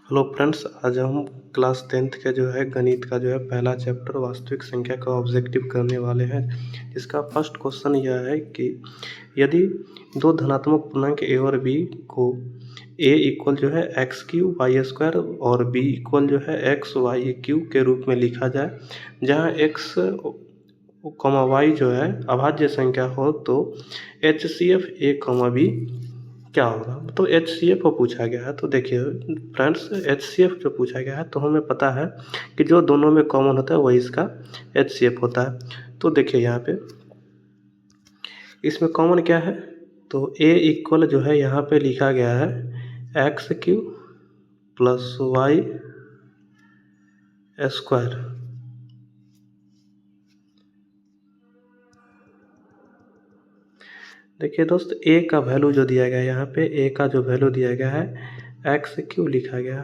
Hello friends, आज हम class 10th के जो है गणित का जो है पहला चैप्टर वास्तविक संख्या का ऑब्जेक्टिव करने वाले हैं। इसका फर्स्ट क्वेश्चन यह है कि यदि दो धनात्मक पूर्णांक a और b को a इक्वल जो है एक्स क्यू वाई स्क्वायर और b इक्वल जो है एक्स वाई क्यू के रूप में लिखा जाए, जहां x कॉमा वाई जो है अभाज्य संख्या हो, तो HCF a कॉमा b क्या होगा। तो HCF को पूछा गया है। तो देखिए फ्रेंड्स, HCF जो पूछा गया है तो हमें पता है कि जो दोनों में कॉमन होता है वही इसका HCF होता है। तो देखिए यहाँ पे इसमें कॉमन क्या है, तो A इक्वल जो है यहाँ पे लिखा गया है x cube plus y square. देखिए दोस्त, A का वैल्यू जो दिया गया है यहाँ पे, A का जो वैल्यू दिया गया है एक्स क्यू लिखा गया,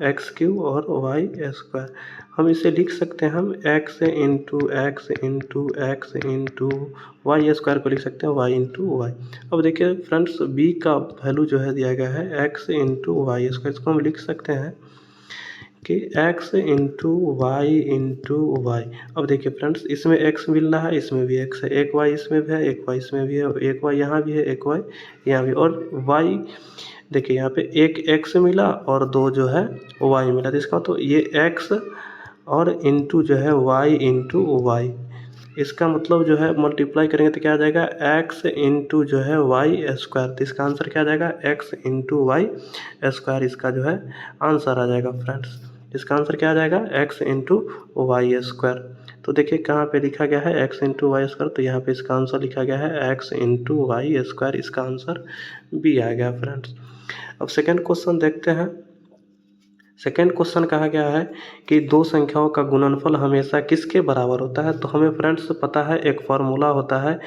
एक्स क्यू और वाई स्क्वायर। हम इसे लिख सकते हैं, हम x into x into x into y square को लिख सकते हैं वाई इंटू वाई। अब देखिए फ्रेंड्स, B का वैल्यू जो है दिया गया है एक्स इंटू वाई स्क्वायर, इसको हम लिख सकते हैं कि x into y into y. अब देखिए फ्रेंड्स, इसमें x मिल रहा है, इसमें भी x है, एक y इसमें भी है, एक y इसमें भी है, एक y यहाँ भी है, एक y यहाँ भी, और y देखिए यहाँ पे एक x मिला और दो जो है y मिला, तो इसका तो ये x और इंटू जो है y इंटू वाई, इसका मतलब जो है मल्टीप्लाई करेंगे तो क्या आ जाएगा x इंटू जो है वाई स्क्वायर। तो इसका आंसर क्या आ जाएगा x इंटू वाई स्क्वायर, इसका जो है आंसर आ जाएगा फ्रेंड्स। इसका आंसर क्या आ जाएगा x इंटू वाई स्क्वायर। तो देखिए कहाँ पे लिखा गया है x इंटू वाई स्क्वायर, तो यहाँ पे इसका आंसर लिखा गया है x इंटू वाई स्क्वायर, इसका आंसर B आ गया फ्रेंड्स। अब सेकेंड क्वेश्चन देखते हैं। सेकेंड क्वेश्चन कहा गया है कि दो संख्याओं का गुणनफल हमेशा किसके बराबर होता है। तो हमें फ्रेंड्स पता है एक फार्मूला होता है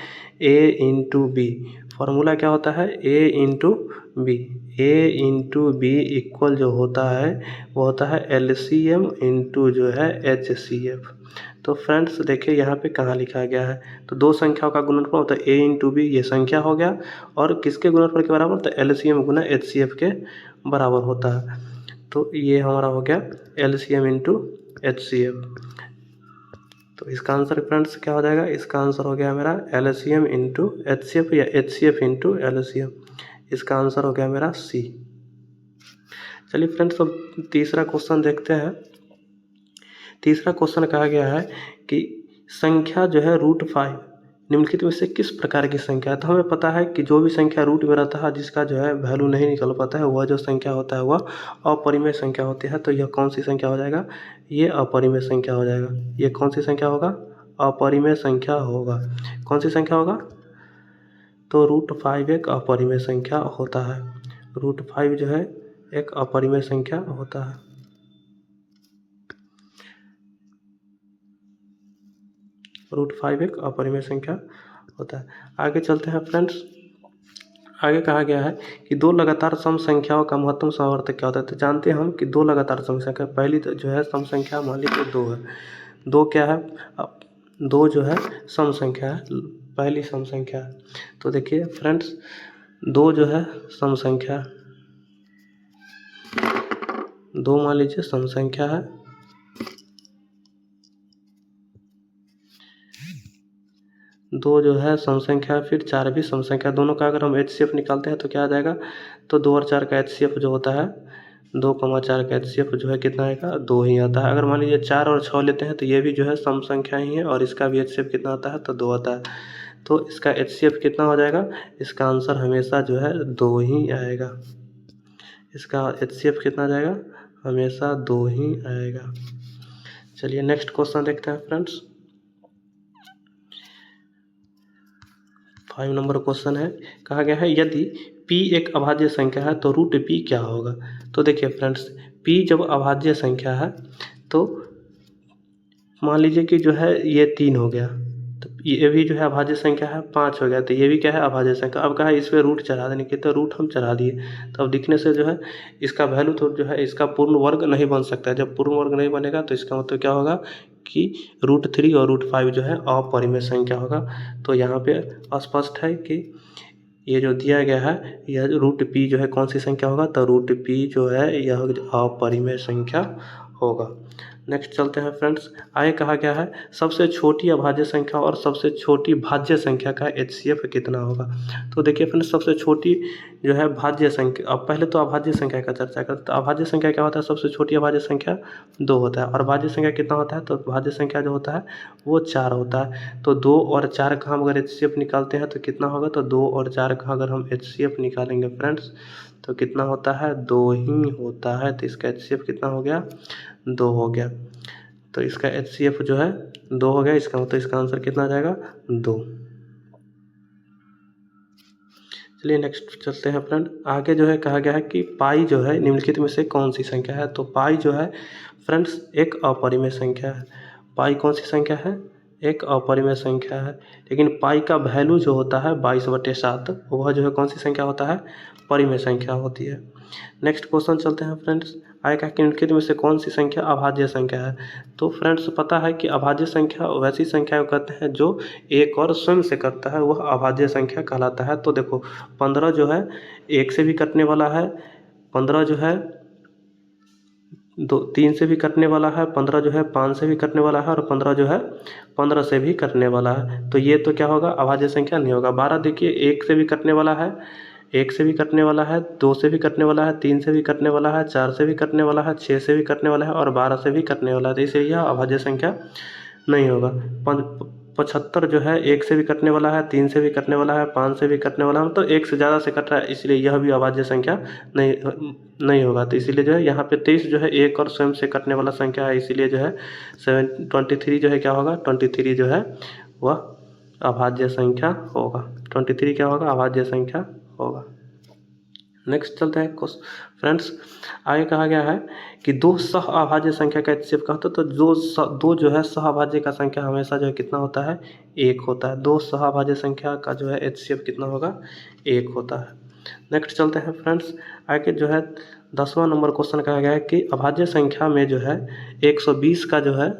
a इंटू बी। फार्मूला क्या होता है a into b. a into b equal जो होता है वो होता है LCM इंटू जो है HCF। तो फ्रेंड्स देखिए यहाँ पे कहाँ लिखा गया है, तो दो संख्याओं का गुणनफल होता है a इंटू बी, ये संख्या हो गया, और किसके गुणनफल के बराबर, तो LCM गुना HCF के बराबर होता है। तो ये हमारा हो गया LCM इंटू HCF। तो इसका आंसर फ्रेंड्स क्या हो जाएगा, इसका आंसर हो गया मेरा LCM इंटू HCF या HCF इंटू LCM, इसका आंसर हो गया मेरा C। चलिए फ्रेंड्स, अब तीसरा क्वेश्चन देखते हैं। तीसरा क्वेश्चन कहा गया है कि संख्या जो है √5 निम्नलिखित में से किस प्रकार की संख्या है। तो हमें पता है कि जो भी संख्या रूट में रहता है, जिसका जो है वैल्यू नहीं निकल पाता है, वह जो संख्या होता है वह अपरिमेय संख्या होती है। तो यह कौन सी संख्या हो जाएगा, ये अपरिमेय संख्या हो जाएगा। ये कौन सी संख्या होगा, अपरिमेय संख्या होगा। कौन सी संख्या होगा, तो √5 एक अपरिमेय संख्या होता है। √5 जो है एक अपरिमेय संख्या होता है। √5 एक अपरिमेय संख्या होता है। आगे चलते हैं फ्रेंड्स। आगे कहा गया है कि दो लगातार सम संख्याओं का महत्तम समवर्तक क्या होता है। तो जानते हैं हम कि दो लगातार सम संख्या, पहली तो जो है सम संख्या मान लीजिए दो है। दो क्या है, दो जो है सम संख्या है, पहली सम संख्या है। तो देखिए फ्रेंड्स, दो जो है सम संख्या, दो मान लीजिए सम संख्या है, दो जो है सम संख्या है, फिर चार भी सम संख्या। दोनों का अगर हम HCF निकालते हैं तो क्या आ जाएगा, तो 2 और 4 का HCF जो होता है 2,4 का HCF जो है कितना आएगा, 2 ही आता है। अगर मान लीजिए 4 और 6 लेते हैं तो ये भी जो है सम संख्या ही है, और इसका भी HCF कितना आता है, तो 2 आता है। तो इसका HCF कितना हो जाएगा, इसका आंसर हमेशा जो है 2 ही आएगा। इसका HCF कितना आ जाएगा, हमेशा 2 ही आएगा। चलिए नेक्स्ट क्वेश्चन देखते हैं फ्रेंड्स। 5 नंबर क्वेश्चन है। कहा गया है यदि p एक अभाज्य संख्या है तो √p क्या होगा। तो देखिए फ्रेंड्स, p जब अभाज्य संख्या है तो मान लीजिए कि जो है ये 3 हो गया, तो ये भी जो है अभाज्य संख्या है, 5 हो गया, तो ये भी क्या है अभाज्य संख्या। अब कहा है इस पर रूट चढ़ा देने की, तो रूट हम चढ़ा दिए, तो अब दिखने से जो है इसका वैल्यू तो जो है इसका पूर्ण वर्ग नहीं बन सकता है। जब पूर्ण वर्ग नहीं बनेगा तो इसका मतलब क्या होगा कि √3 और √5 जो है अपरिमेय संख्या होगा। तो यहाँ पे स्पष्ट है कि ये जो दिया गया है यह रूट पी जो है कौन सी संख्या होगा, तो रूट पी जो है यह अपरिमेय संख्या होगा। नेक्स्ट चलते हैं फ्रेंड्स, आगे कहा गया है सबसे छोटी अभाज्य संख्या और सबसे छोटी भाज्य संख्या का HCF कितना होगा। तो देखिए फ्रेंड्स, सबसे छोटी जो है भाज्य संख्या, अब पहले तो अभाज्य संख्या का चर्चा करते हैं। तो अभाज्य संख्या क्या होता है, सबसे छोटी अभाज्य संख्या 2 होता है, और भाज्य संख्या कितना होता है, तो भाज्य संख्या जो होता है वो 4 होता है। तो 2 और 4 का हम अगर HCF निकालते हैं तो कितना होगा, तो 2 और 4 का अगर हम HCF निकालेंगे फ्रेंड्स तो कितना होता है, 2 ही होता है। तो इसका HCF कितना हो गया, 2 हो गया। तो इसका HCF जो है 2 हो गया, इसका मतलब इसका आंसर कितना आ जाएगा, 2। चलिए नेक्स्ट चलते हैं फ्रेंड, आगे जो है कहा गया है कि पाई जो है निम्नलिखित में से कौन सी संख्या है। तो पाई जो है फ्रेंड्स एक अपरिमेय संख्या है। पाई कौन सी संख्या है, एक अपरिमेय संख्या है। लेकिन पाई का वैल्यू जो होता है 22/7 वह जो है कौन सी संख्या होता है, परिमेय संख्या होती है। नेक्स्ट क्वेश्चन चलते हैं फ्रेंड्स, आएगा कि निम्नलिखित में से कौन सी संख्या अभाज्य संख्या है। तो फ्रेंड्स पता है कि अभाज्य संख्या वैसी संख्या को कहते हैं जो एक और स्वयं से करता है, वह अभाज्य संख्या कहलाता है। तो देखो 15 जो है 1 से भी कटने वाला है, 15 जो है 3 से भी कटने वाला है, 15 जो है 5 से भी कटने वाला है, और 15 जो है 15 से भी कटने वाला है। तो ये तो क्या होगा, अभाज्य संख्या नहीं होगा। 12 देखिए 1 से भी कटने वाला है, 1 से भी कटने वाला है, 2 से भी कटने वाला है, 3 से भी कटने वाला है, 4 से भी कटने वाला है, 6 से भी कटने वाला है, और 12 से भी कटने वाला है। तो इसलिए यह अभाज्य संख्या नहीं होगा। 75 जो है 1 से भी कटने वाला है, 3 से भी कटने वाला है, 5 से भी कटने वाला है, तो 1 से ज़्यादा से कट रहा है, इसलिए यह भी अभाज्य संख्या नहीं होगा। तो इसीलिए जो है यहाँ पे 23 जो है एक और स्वयं से कटने वाला संख्या है, इसीलिए जो है 23 जो है क्या होगा, 23 जो है वह अभाज्य संख्या होगा। 23 क्या होगा, अभाज्य संख्या होगा। नेक्स्ट चलते हैं फ्रेंड्स, आगे कहा गया है कि दो सह अभाज्य संख्या का HCF का होता है। तो दो जो है सह अभाज्य का संख्या हमेशा जो है कितना होता है, 1 होता है। दो सह अभाज्य संख्या का जो है HCF कितना होगा, 1 होता है। नेक्स्ट चलते हैं फ्रेंड्स, आगे जो है 10वां नंबर क्वेश्चन कहा गया है कि अभाज्य संख्या में जो है 120 का जो है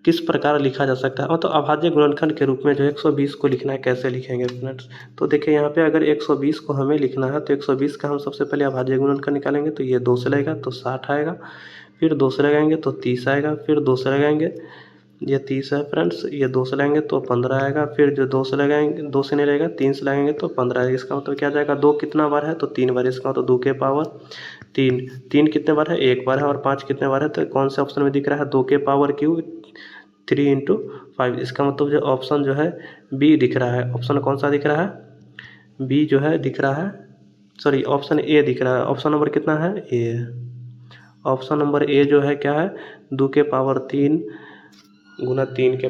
किस प्रकार लिखा जा सकता है। तो अभाज्य गुणनखंड के रूप में जो 120 को लिखना है, कैसे लिखेंगे फ्रेंड्स। तो देखिए यहाँ पे अगर 120 को हमें लिखना है तो 120 का हम सबसे पहले अभाज्य गुणनखंड निकालेंगे। तो ये 2 से लगेगा तो 60 आएगा, फिर 2 से लगाएंगे तो 30 आएगा, फिर 2 से लगाएंगे, ये 30 है फ्रेंड्स, ये 2 से लगाएंगे तो 15 आएगा, फिर जो 2 से लगाएंगे, 2 से नहीं लगेगा, 3 से लगाएंगे तो 15 आएगा। इसका मतलब क्या जाएगा, 2 कितना बार है, तो 3 बार। इसका मतलब 2 के पावर 3, 3 कितने बार है, 1 बार है, और 5 कितने बार है, तो कौन से ऑप्शन में दिख रहा है, 2 के पावर क्यूब 3 × 5। इसका मतलब जो ऑप्शन जो है बी दिख रहा है। ऑप्शन कौन सा दिख रहा है, बी जो है दिख रहा है, सॉरी ऑप्शन ए दिख रहा है। ऑप्शन नंबर कितना है, ए। ऑप्शन नंबर ए जो है क्या है, 2 के पावर 3 × 3 के